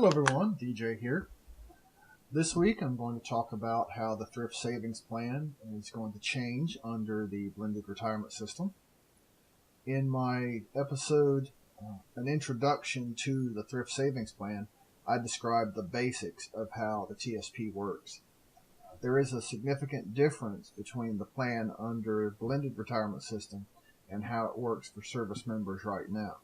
Hello everyone, DJ here. This week I'm going to talk about how the Thrift Savings Plan is going to change under the blended retirement system. In my episode, An Introduction to the Thrift Savings Plan, I described the basics of how the TSP works. There is a significant difference between the plan under the blended retirement system and how it works for service members right now.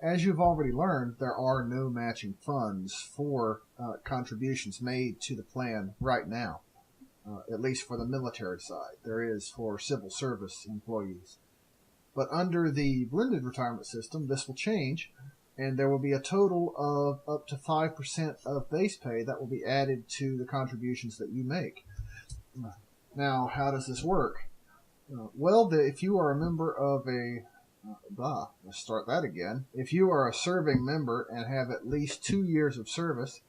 As you've already learned, there are no matching funds for contributions made to the plan right now, at least for the military side. There is for civil service employees. But under the blended retirement system, this will change, and there will be a total of up to 5% of base pay that will be added to the contributions that you make. Now, how does this work? If you are a member of let's start that again. If you are a serving member and have at least 2 years of service,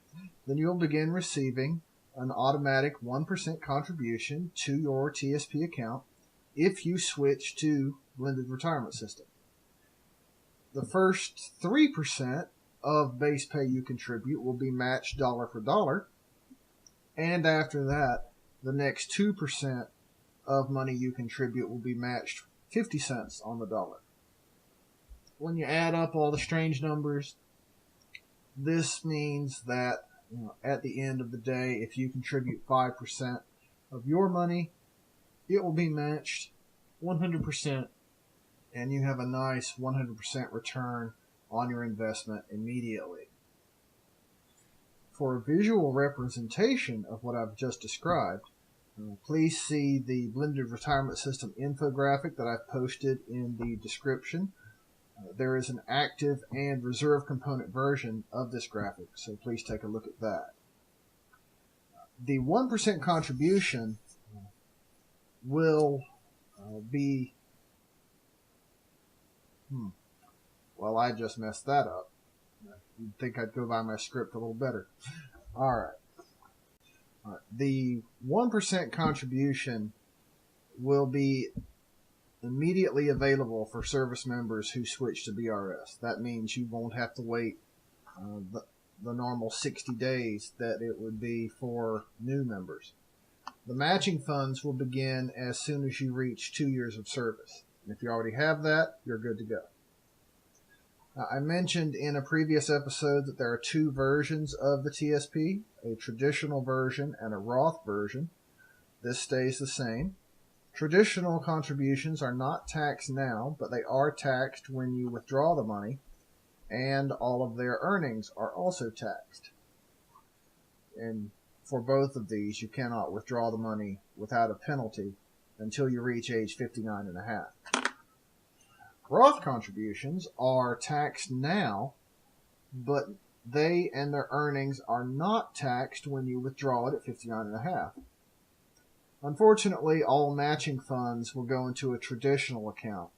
then you'll begin receiving an automatic 1% contribution to your TSP account if you switch to blended retirement system. The first 3% of base pay you contribute will be matched dollar for dollar, and after that, the next 2% of money you contribute will be matched 50 cents on the dollar. When you add up all the strange numbers, this means that at the end of the day, if you contribute 5% of your money, it will be matched 100%, and you have a nice 100% return on your investment immediately. For a visual representation of what I've just described, please see the blended retirement system infographic that I've posted in the description. There is an active and reserve component version of this graphic, so please take a look at that. The 1% contribution will be... Well, I just messed that up. You'd think I'd go by my script a little better. All right. The 1% contribution will be immediately available for service members who switch to BRS. That means you won't have to wait the normal 60 days that it would be for new members. The matching funds will begin as soon as you reach 2 years of service. And if you already have that, you're good to go. Now, I mentioned in a previous episode that there are two versions of the TSP, a traditional version and a Roth version. This stays the same. Traditional contributions are not taxed now, but they are taxed when you withdraw the money, and all of their earnings are also taxed. And for both of these, you cannot withdraw the money without a penalty until you reach age 59 and a half. Roth contributions are taxed now, but they and their earnings are not taxed when you withdraw it at 59 and a half. Unfortunately, all matching funds will go into a traditional account.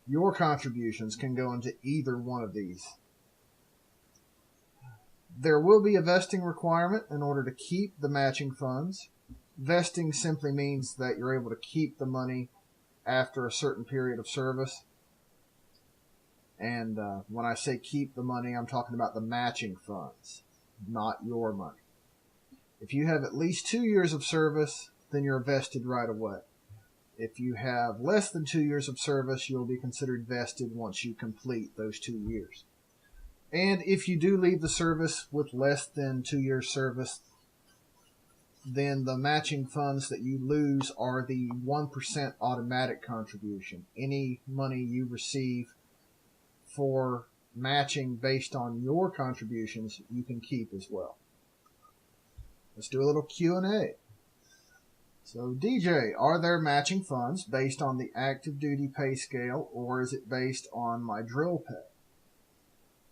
Your contributions can go into either one of these. There will be a vesting requirement in order to keep the matching funds. Vesting simply means that you're able to keep the money after a certain period of service. And when I say keep the money, I'm talking about the matching funds, not your money. If you have at least 2 years of service, then you're vested right away. If you have less than 2 years of service, you'll be considered vested once you complete those 2 years. And if you do leave the service with less than 2 years service, then the matching funds that you lose are the 1% automatic contribution. Any money you receive for matching based on your contributions, you can keep as well. Let's do a little Q&A. So, DJ, are there matching funds based on the active duty pay scale, or is it based on my drill pay?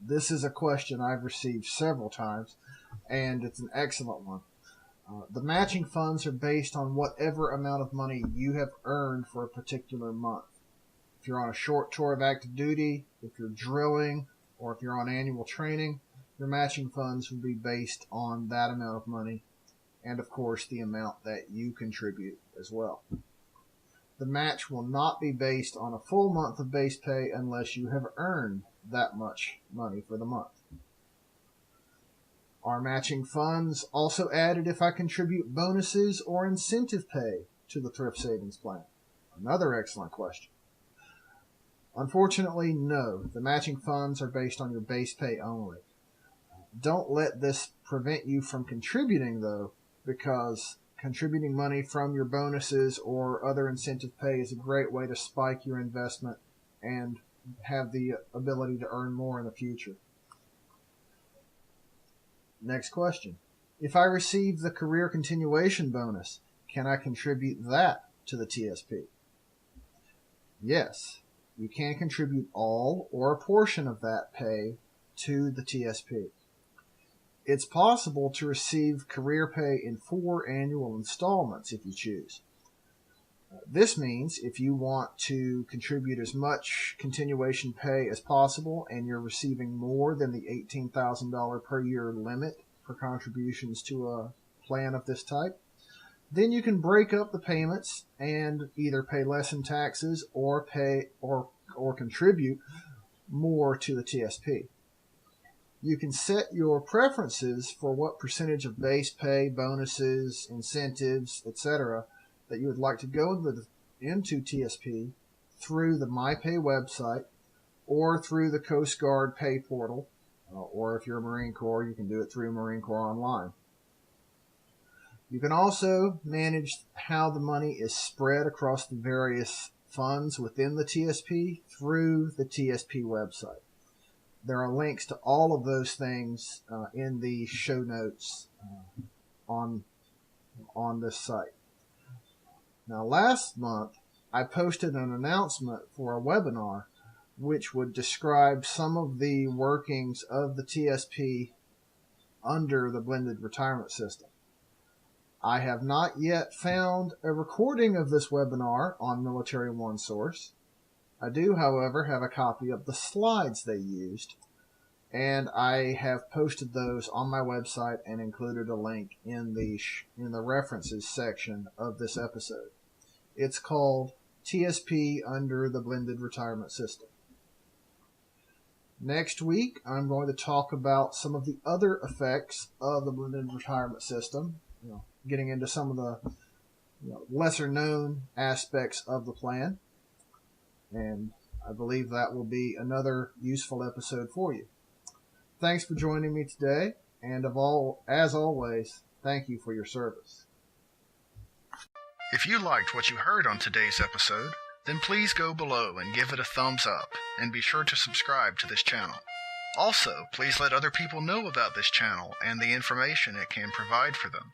This is a question I've received several times, and it's an excellent one. The matching funds are based on whatever amount of money you have earned for a particular month. If you're on a short tour of active duty, if you're drilling, or if you're on annual training, your matching funds will be based on that amount of money, and of course the amount that you contribute as well. The match will not be based on a full month of base pay unless you have earned that much money for the month. Are matching funds also added if I contribute bonuses or incentive pay to the thrift savings plan? Another excellent question. Unfortunately, no. The matching funds are based on your base pay only. Don't let this prevent you from contributing, though, because contributing money from your bonuses or other incentive pay is a great way to spike your investment and have the ability to earn more in the future. Next question. If I receive the career continuation bonus, can I contribute that to the TSP? Yes, you can contribute all or a portion of that pay to the TSP. It's possible to receive career pay in 4 annual installments if you choose. This means if you want to contribute as much continuation pay as possible and you're receiving more than the $18,000 per year limit for contributions to a plan of this type, then you can break up the payments and either pay less in taxes or contribute more to the TSP. You can set your preferences for what percentage of base pay, bonuses, incentives, etc. that you would like to go into TSP through the MyPay website or through the Coast Guard Pay Portal, or if you're a Marine Corps, you can do it through Marine Corps Online. You can also manage how the money is spread across the various funds within the TSP through the TSP website. There are links to all of those things in the show notes on this site. Now, last month, I posted an announcement for a webinar which would describe some of the workings of the TSP under the blended retirement system. I have not yet found a recording of this webinar on Military OneSource. I do, however, have a copy of the slides they used, and I have posted those on my website and included a link in the references section of this episode. It's called TSP Under the Blended Retirement System. Next week, I'm going to talk about some of the other effects of the blended retirement system, getting into some of the lesser known aspects of the plan. And I believe that will be another useful episode for you. Thanks for joining me today, and as always, thank you for your service. If you liked what you heard on today's episode, then please go below and give it a thumbs up, and be sure to subscribe to this channel. Also, please let other people know about this channel and the information it can provide for them.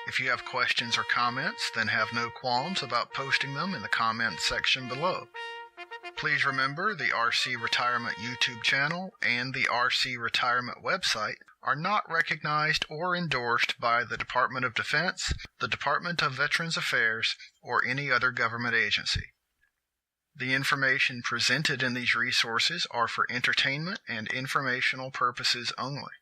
If you have questions or comments, then have no qualms about posting them in the comments section below. Please remember the RC Retirement YouTube channel and the RC Retirement website are not recognized or endorsed by the Department of Defense, the Department of Veterans Affairs, or any other government agency. The information presented in these resources are for entertainment and informational purposes only.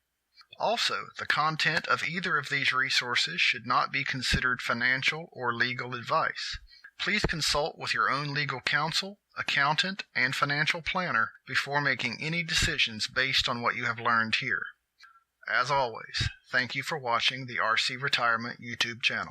Also, the content of either of these resources should not be considered financial or legal advice. Please consult with your own legal counsel, accountant, and financial planner before making any decisions based on what you have learned here. As always, thank you for watching the RC Retirement YouTube channel.